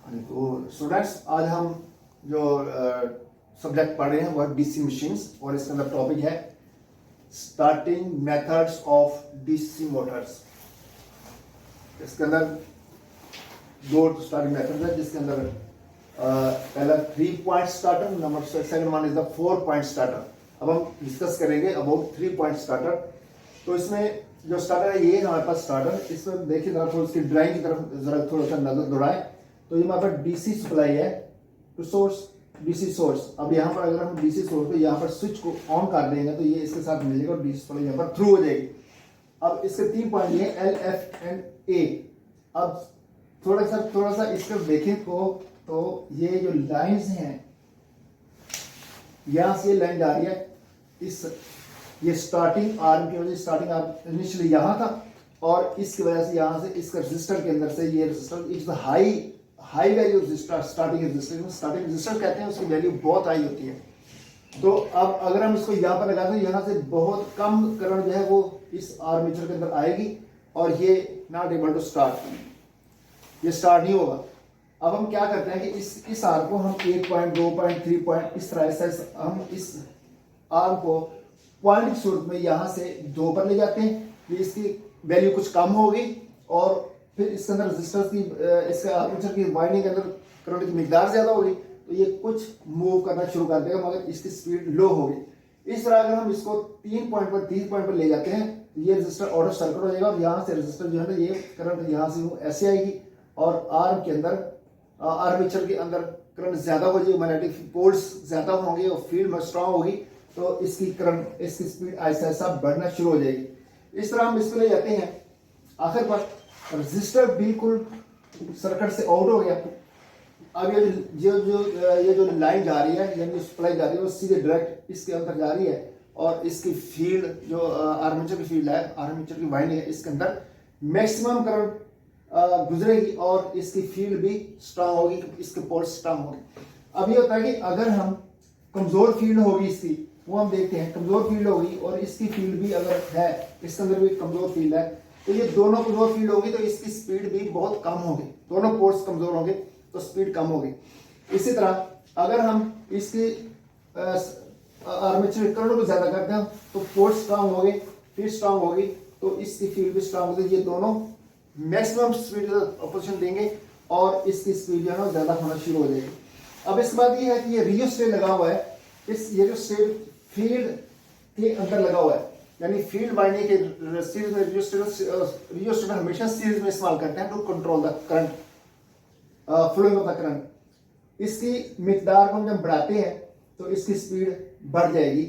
तो स्टूडेंट्स, आज हम जो सब्जेक्ट पढ़ रहे हैं वो है डीसी मशीन्स और इसके अंदर टॉपिक है starting methods of DC Motors. इसके अंदर दो स्टार्टिंग मेथड है जिसके अंदर पहला 3 point starter, number second one is the 4 point starter. अब हम डिस्कस करेंगे अबाउट 3 पॉइंट स्टार्टर। तो इसमें जो स्टार्टर है ये हमारे पास स्टार्टर, इसमें देखिए जरा थोड़ी इसकी ड्राइंग की तरफ जरा थोड़ा सा नजर दौड़ाएं। तो ये हमारे पास डीसी सप्लाई है टू सोर्स, डीसी सोर्स। अब यहाँ पर अगर हम डीसी सोर्स को यहाँ पर स्विच को ऑन कर देंगे तो ये इसके साथ मिलेगा और डीसी सप्लाई यहाँ पर थ्रू हो जाएगी। अब इसके 3 पॉइंट ये एल, एफ एंड ए। अब थोड़ा सा इसको देखें तो ये जो लाइंस हैं यहां से लाइन जा रही है ये स्टार्टिंग आर्म की वजह से, स्टार्टिंग आर्म इनिशियली यहां था और इसकी वजह से यहां से इसका रेजिस्टर के अंदर से ये register it's high value register, starting register कहते हैं, उसकी वैल्यू बहुत हाई होती है। तो अब अगर हम इसको यहाँ पर लगाते हैं यहाँ से बहुत कम करंट जो है वो इस आर्मेचर के अंदर आएगी और ये नॉट एबल टू स्टार्ट, ये स्टार्ट नहीं होगा। अब हम क्या करते हैं कि इस आर्म को हम 1 पॉइंट 2 पॉइंट 3 पॉइंट इस तरह से हम इस आर्म को पॉइंट की सूरत में यहाँ से 2 पर ले जाते हैं। ये इसकी वैल्यू कुछ कम होगी और फिर इसके अंदर रेजिस्टेंस की इसका आर्मेचर की वाइंडिंग के अंदर करंट की मिकदार ज्यादा होगी तो ये कुछ मूव करना शुरू कर देगा मगर इसकी स्पीड लो होगी। इस तरह अगर हम इसको 3 पॉइंट पर 3 पॉइंट पर ले जाते हैं तो ये रेजिस्टर ऑटो सर्किट हो जाएगा और यहाँ से रेजिस्टर जो है ना ये करंट यहाँ से ऐसे आएगी और आर्म के अंदर आर्मेचर के अंदर करंट ज्यादा हो जाएगी, मैग्नेटिक पोल्स ज्यादा होंगे और फील्ड में स्ट्रांग होगी तो इसकी करंट इसकी स्पीड ऐसा ऐसा बढ़ना शुरू हो जाएगी। इस तरह हम इसको ले जाते हैं, आखिर पर रेजिस्टर बिल्कुल सर्किट से आउट हो गया। अब ये जो लाइन जा रही है यानी सप्लाई जा रही है वो सीधे डायरेक्ट इसके अंदर जा रही है और इसकी फील्ड जो आर्मेचर की फील्ड है, आर्मेचर की वाइंडिंग है, इसके अंदर मैक्सिमम करंट गुजरेगी और इसकी फील्ड भी स्ट्रांग होगी, इसके पोल्स स्ट्रांग होंगे। अब ये होता है कि अगर हम कमजोर फील्ड होगी इसकी, वो हम देखते हैं कमजोर फील्ड होगी और इसकी फील्ड भी अगर है, इसके अंदर भी कमजोर फील्ड है तो ये दोनों कमजोर फील्ड होगी तो इसकी स्पीड भी बहुत कम होगी, दोनों पोर्ट्स कमजोर होंगे तो स्पीड कम होगी। इसी तरह अगर हम इसकी आर्मेचर करंट को ज्यादा करते हैं तो पोर्ट्स स्ट्रांग होंगे, फील्ड स्ट्रांग होगी तो इसकी फील्ड भी स्ट्रांग होगी। ये दोनों मैक्सिमम स्पीड ऑपोजिशन देंगे और इसकी स्पीड जो है ना ज्यादा होना शुरू हो जाएगी। अब इस बात ये है कि ये रियोस्टेट लगा हुआ है, ये जो स्टेट फील्ड के अंदर लगा हुआ है यानी फील्ड वाइंडिंग के सीरीज में रियोस्टेट हमेशा सीरीज में इस्तेमाल करते हैं to control the current, flowing of the current. इसकी मिकदार को हम जब बढ़ाते हैं तो इसकी स्पीड बढ़ जाएगी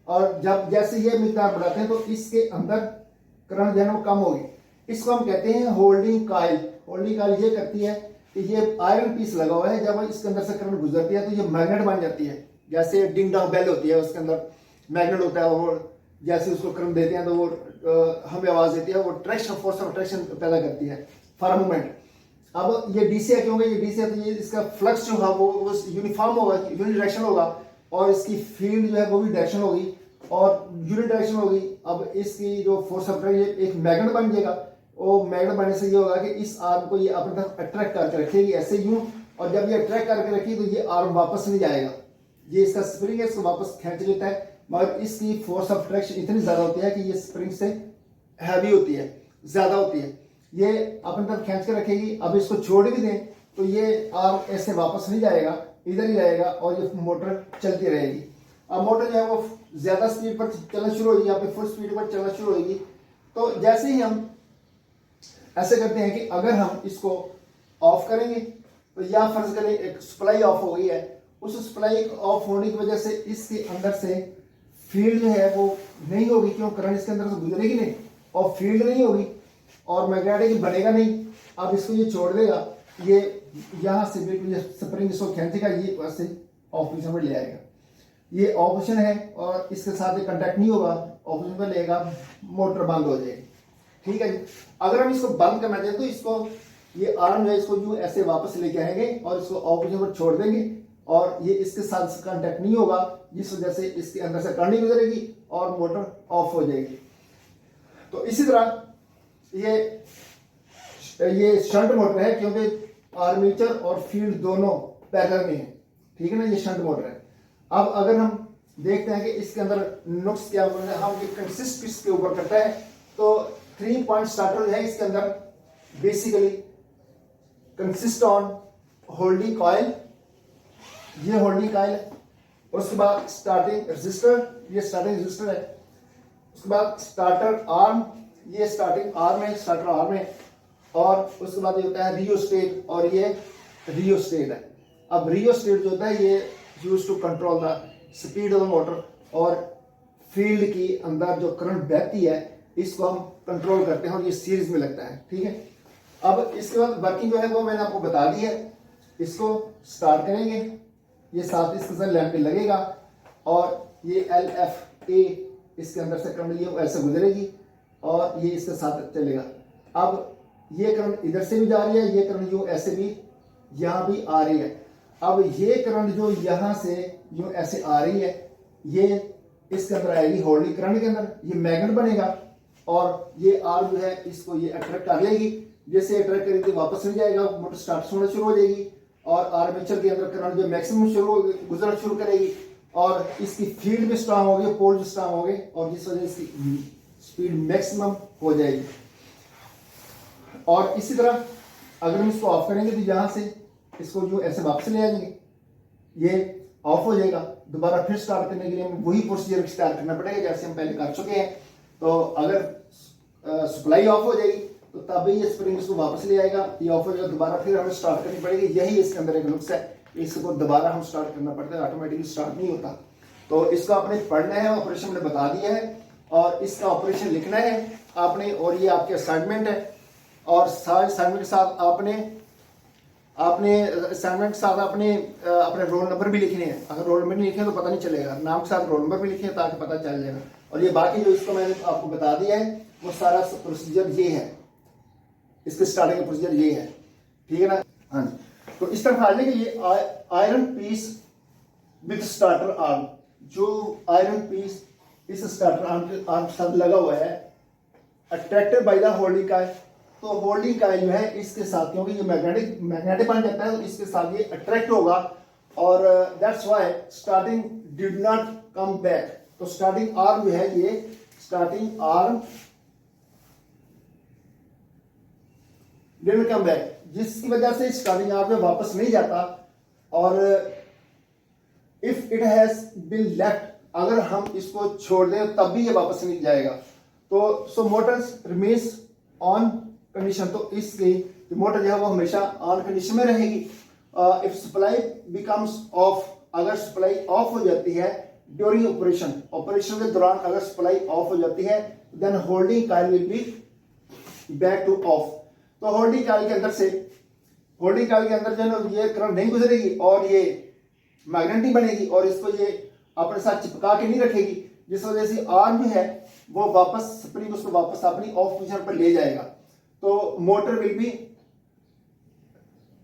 और जब जैसे ये मिकदार बढ़ाते हैं तो इसके अंदर करंट जो है वो कम होगी। इसको हम कहते हैं होल्डिंग कॉइल। होल्डिंग कॉइल ये करती है कि ये आयरन पीस लगा हुआ है, जब इसके अंदर से करंट गुजरती है तो ये मैग्नेट बन जाती है, जैसे डिंग डॉन्ग बेल होती है उसके अंदर मैग्नेट होता है और जैसे उसको करंट देते हैं तो वो हमें आवाज देती है, वो ट्रैक्शन, फोर्स ऑफ ट्रैक्शन पैदा करती है फॉर मूवमेंट। अब ये डीसी है, क्योंकि ये डीसी है तो ये इसका फ्लक्स जो है वो यूनिफॉर्म होगा, यूनिडायरेक्शन होगा और इसकी फील्ड जो है वो भी डायरेक्शन होगी और यूनिडायरेक्शन होगी। अब इसकी जो फोर्स ऑफ ट्रैक्शन एक मैग्नेट बन जाएगा, वो मैग्नेट बनने से ये होगा कि इस आर्म को ये अपनी तरफ अट्रैक्ट करके रखेगी ऐसे यूं, और जब ये अट्रैक्ट करके रखी तो ये आर्म वापस नहीं जाएगा, ये इसका स्प्रिंग है इसको वापस खींच लेता है मगर इसकी फोर्स ऑफ ट्रैक्शन इतनी ज्यादा होती है कि ये स्प्रिंग से हैवी होती है, ज्यादा होती है, ये अपनी तरफ खींच के रखेगी। अब इसको छोड़ भी दें तो ये आर्म ऐसे वापस नहीं जाएगा, इधर ही रहेगा और ये मोटर चलती रहेगी। अब मोटर जो है वो ज्यादा स्पीड पर चलना शुरू होगी, यहाँ पे फुल स्पीड पर चलना शुरू होगी। तो जैसे ही हम ऐसे करते हैं कि अगर हम इसको ऑफ करेंगे तो या फर्ज करें एक सप्लाई ऑफ हो गई है, उस सप्लाई ऑफ होने की वजह से इसके अंदर से फील्ड जो है वो नहीं होगी, क्यों करंट इसके अंदर से गुजरेगी नहीं और फील्ड नहीं होगी और मैग्नेटिक बनेगा नहीं। अब इसको ये छोड़ देगा, ये यहाँ से बिल्कुल स्प्रिंग इसको खींचेगा, ये वैसे ऑफ पोजिशन में ले आएगा, ये ऑफ पोजिशन है और इसके साथ ये कांटेक्ट नहीं होगा, ऑफ पोजिशन में लेगा, मोटर बंद हो जाएगी। ठीक है जी। अगर हम इसको बंद करना चाहें तो इसको ये आर्म है इसको यूं ऐसे वापस लेके आएंगे और इसको ऑफ पोजिशन पर छोड़ देंगे और ये इसके साथ कांटेक्ट नहीं होगा, जिस वजह से इसके अंदर से करंट गुजरेगी और मोटर ऑफ हो जाएगी। तो इसी तरह ये शंट मोटर है, क्योंकि आर्मेचर और फील्ड दोनों पैरेलल में है, ठीक है ना, ये शंट मोटर है। अब अगर हम देखते हैं कि इसके अंदर नुक्स क्या होता है, हम कंसिस्ट किसके ऊपर करता है, तो 3 पॉइंट स्टार्टर है इसके अंदर basically consist on holding coil, ये होल्डिंग कॉइल है, उसके बाद स्टार्टिंग रजिस्टर, ये स्टार्टिंग रजिस्टर है, उसके बाद स्टार्टर आर्म, ये स्टार्टिंग आर्म है, स्टार्टर आर्म है, और उसके बाद ये होता है रियोस्टेट, और ये रियोस्टेट है। अब रियोस्टेट जो होता है ये use to control the speed of the motor, और फील्ड की अंदर जो करंट बहती है इसको हम कंट्रोल करते हैं, और ये सीरीज में लगता है, ठीक है। अब इसके बाद वर्किंग जो है वो मैंने आपको बता दी है। इसको स्टार्ट करेंगे, ये साथ इसके साथ लैंप पे लगेगा, और ये LFA इसके अंदर से करंट ये ऐसे गुजरेगी, और ये इसके साथ चलेगा। अब ये करंट इधर से भी जा रही है, ये करंट जो ऐसे भी यहाँ भी आ रही है। अब ये करंट जो यहाँ से जो ऐसे आ रही है, ये इसके अंदर आएगी होल्डिंग करंट के अंदर, ये मैग्नेट बनेगा, और ये आर जो है इसको ये अट्रैक्ट कर लेगी, जैसे अट्रैक्ट करेगी वापस नहीं जाएगा, मोटर स्टार्ट होना शुरू हो जाएगी, और आर्मेचर के अंदर करंट जो मैक्सिमम गुजरना शुरू करेगी, और इसकी फील्ड भी स्ट्रांग होगी, पोल भी स्ट्रांग हो गए, और जिस वजह से इसकी स्पीड मैक्सिमम हो जाएगी। और इसी तरह अगर हम इसको ऑफ करेंगे तो यहाँ से इसको जो ऐसे वापस ले आएंगे, ये ऑफ हो जाएगा। दोबारा फिर स्टार्ट करने के लिए हमें वही प्रोसीजर स्टार्ट करना पड़ेगा जैसे हम पहले कर चुके हैं। तो अगर सप्लाई ऑफ हो जाएगी तो तभी ये स्प्रिंग इसको वापस ले आएगा, ये ऑफ हो जाएगा, दोबारा फिर हमें स्टार्ट करनी पड़ेगी। यही इसके अंदर एक नुक्स है, इसको दोबारा हम स्टार्ट करना पड़ता है, ऑटोमेटिकली स्टार्ट नहीं होता। तो इसको आपने पढ़ना है, ऑपरेशन मैंने बता दिया है, और इसका ऑपरेशन लिखना है आपने, और ये आपके असाइनमेंट है। और सारे असाइनमेंट के साथ आपने असाइनमेंट के साथ अपने रोल नंबर भी लिखने हैं। अगर रोल नंबर नहीं लिखे तो पता नहीं चलेगा, नाम के साथ रोल नंबर भी लिखे ताकि पता चल जाएगा। और ये बाकी जो इसको मैंने आपको बता दिया है वो सारा प्रोसीजर ये है, इसके स्टार्टिंग का प्रोसीजर ये है, ठीक है ना। हाँ जी, तो इस तरफ आ जाएगा ये iron peace with starter arm, जो आयरन पीस इस स्टार्टर आर्म के साथ लगा हुआ है, attracted by the holding coil. तो होल्डिंग कॉइल जो है इसके साथ, क्योंकि ये मैग्नेटिक बन जाता है तो इसके साथ ये अट्रैक्ट होगा, और that's why starting did not come back. तो स्टार्टिंग आर्म जो है, ये starting arm did come back, जिसकी वजह से स्टार्टिंग आर्म में वापस नहीं जाता। और if it has been left, अगर हम इसको छोड़ दें तब भी ये वापस नहीं जाएगा। तो सो मोटर्स रिमेन्स ऑन कंडीशन, तो इसलिए मोटर जो है वो हमेशा ऑन कंडीशन में रहेगी। इफ सप्लाई बिकम्स ऑफ, अगर सप्लाई ऑफ हो जाती है ड्यूरिंग ऑपरेशन, ऑपरेशन के दौरान अगर सप्लाई ऑफ हो जाती है, then holding coil will be back to off. तो होल्डिंग कॉइल के अंदर जो है ना ये करंट नहीं गुजरेगी, और ये मैग्नेट नहीं बनेगी, और इसको ये अपने साथ चिपका के नहीं रखेगी, जिस वजह से आर्म जो है वो वापस स्प्रिंग उसको वापस अपनी ऑफ पोजीशन पर ले जाएगा। तो motor will be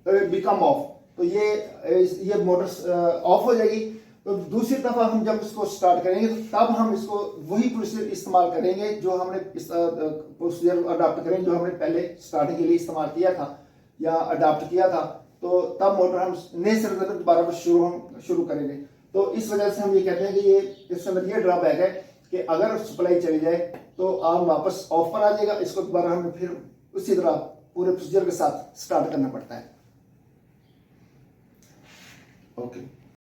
become of, तो ये मोटर ऑफ हो जाएगी। तो दूसरी तरफ हम जब इसको स्टार्ट करेंगे तो तब हम इसको वही प्रोसीजर इस्तेमाल करेंगे जो हमने प्रोसीजर अडॉप्ट करेंगे जो हमने पहले स्टार्टिंग के लिए इस्तेमाल किया था या अडॉप्ट किया था। तो तब मोटर हम नए सिरे से दोबारा शुरू करेंगे। तो इस वजह से हम ये कहते हैं कि ये इसके अंदर ये ड्रॉबैक है कि अगर सप्लाई चली जाए तो आर्म वापस ऑफ पर आ जाएगा, इसको दोबारा हमें फिर उसी तरह पूरे प्रोसीजर के साथ स्टार्ट करना पड़ता है। ओके।